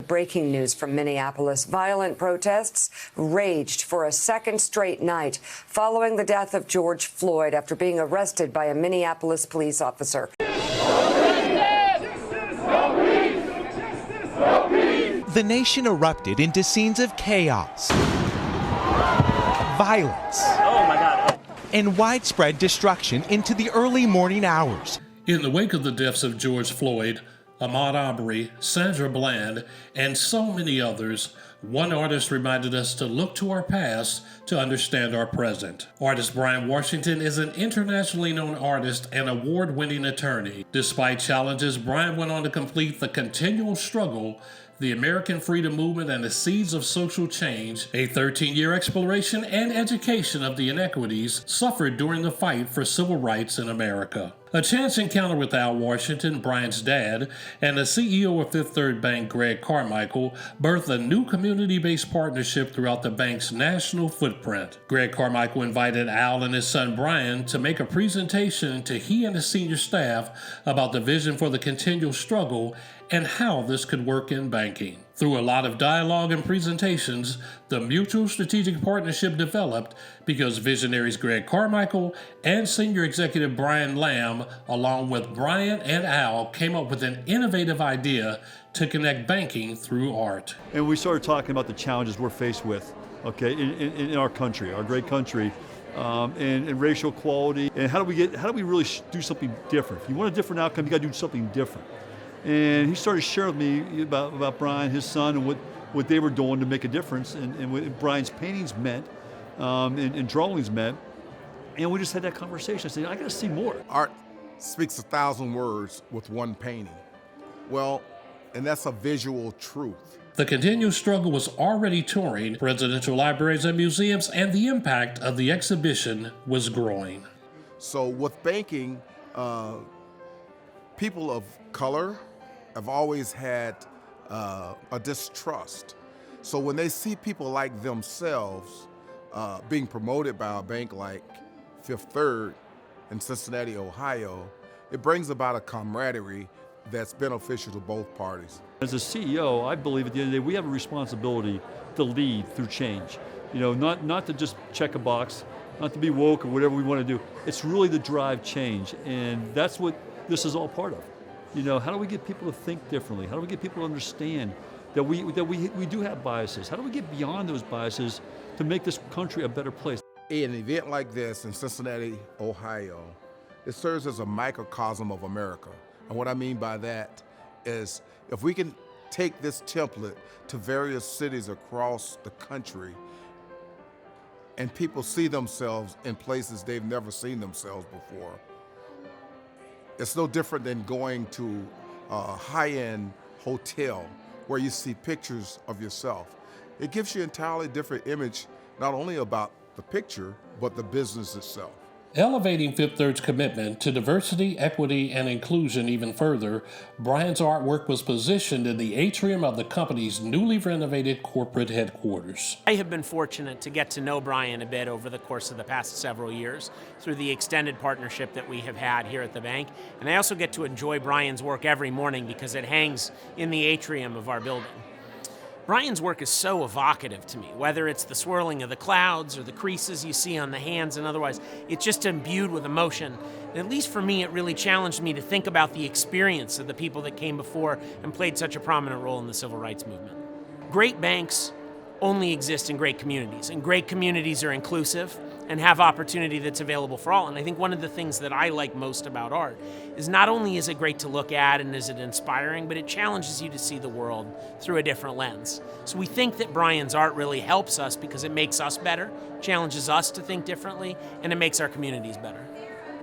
breaking news from Minneapolis. Violent protests raged for a second straight night following the death of George Floyd after being arrested by a Minneapolis police officer. The nation erupted into scenes of chaos, violence, and widespread destruction into the early morning hours. In the wake of the deaths of George Floyd, Ahmaud Arbery, Sandra Bland, and so many others, one artist reminded us to look to our past to understand our present. Artist Brian Washington is an internationally known artist and award-winning attorney. Despite challenges, Brian went on to complete The Continual Struggle, The American Freedom Movement and the Seeds of Social Change, a 13-year exploration and education of the inequities suffered during the fight for civil rights in America. A chance encounter with Al Washington, Brian's dad, and the CEO of Fifth Third Bank, Greg Carmichael, birthed a new community-based partnership throughout the bank's national footprint. Greg Carmichael invited Al and his son Brian to make a presentation to he and his senior staff about the vision for the continual struggle and how this could work in banking. Through a lot of dialogue and presentations, the mutual strategic partnership developed because visionaries Greg Carmichael and senior executive Brian Lamb, along with Brian and Al, came up with an innovative idea to connect banking through art. And we started talking about the challenges we're faced with, okay, in our country, our great country, and racial equality, and how do we really do something different? If you want a different outcome, you got to do something different. And he started sharing with me about Brian, his son, and what they were doing to make a difference, and what Brian's paintings meant, and drawings meant. And we just had that conversation. I said, I got to see more. Art speaks 1,000 words with one painting. Well, and that's a visual truth. The continued struggle was already touring residential libraries and museums, and the impact of the exhibition was growing. So with banking, people of color have always had a distrust. So when they see people like themselves being promoted by a bank like Fifth Third in Cincinnati, Ohio, it brings about a camaraderie that's beneficial to both parties. As a CEO, I believe at the end of the day, we have a responsibility to lead through change. You know, not to just check a box, not to be woke or whatever we want to do. It's really to drive change, and that's what this is all part of. You know, how do we get people to think differently? How do we get people to understand that we do have biases? How do we get beyond those biases to make this country a better place? An event like this in Cincinnati, Ohio, it serves as a microcosm of America. And what I mean by that is if we can take this template to various cities across the country and people see themselves in places they've never seen themselves before, it's no different than going to a high-end hotel where you see pictures of yourself. It gives you an entirely different image, not only about the picture, but the business itself. Elevating Fifth Third's commitment to diversity, equity, and inclusion even further, Brian's artwork was positioned in the atrium of the company's newly renovated corporate headquarters. I have been fortunate to get to know Brian a bit over the course of the past several years through the extended partnership that we have had here at the bank. And I also get to enjoy Brian's work every morning because it hangs in the atrium of our building. Brian's work is so evocative to me, whether it's the swirling of the clouds or the creases you see on the hands and otherwise. It's just imbued with emotion. And at least for me, it really challenged me to think about the experience of the people that came before and played such a prominent role in the civil rights movement. Great banks only exist in great communities, and great communities are inclusive and have opportunity that's available for all. And I think one of the things that I like most about art is not only is it great to look at and is it inspiring, but it challenges you to see the world through a different lens. So we think that Brian's art really helps us because it makes us better, challenges us to think differently, and it makes our communities better.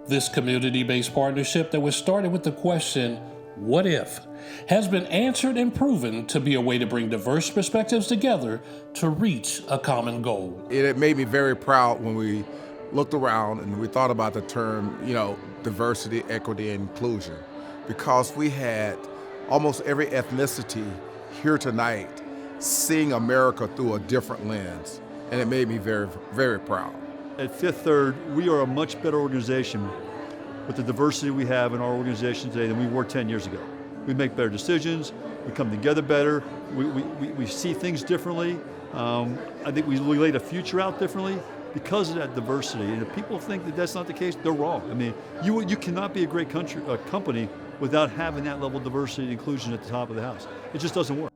This community-based partnership that was started with the question, what if, has been answered and proven to be a way to bring diverse perspectives together to reach a common goal. It made me very proud when we looked around and we thought about the term, diversity, equity, and inclusion, because we had almost every ethnicity here tonight seeing America through a different lens, and it made me very, very proud. At Fifth Third, we are a much better organization with the diversity we have in our organization today than we were 10 years ago. we make better decisions, we come together better, we see things differently. I think we lay the future out differently because of that diversity. And if people think that that's not the case, they're wrong. I mean, you cannot be a great company without having that level of diversity and inclusion at the top of the house. It just doesn't work.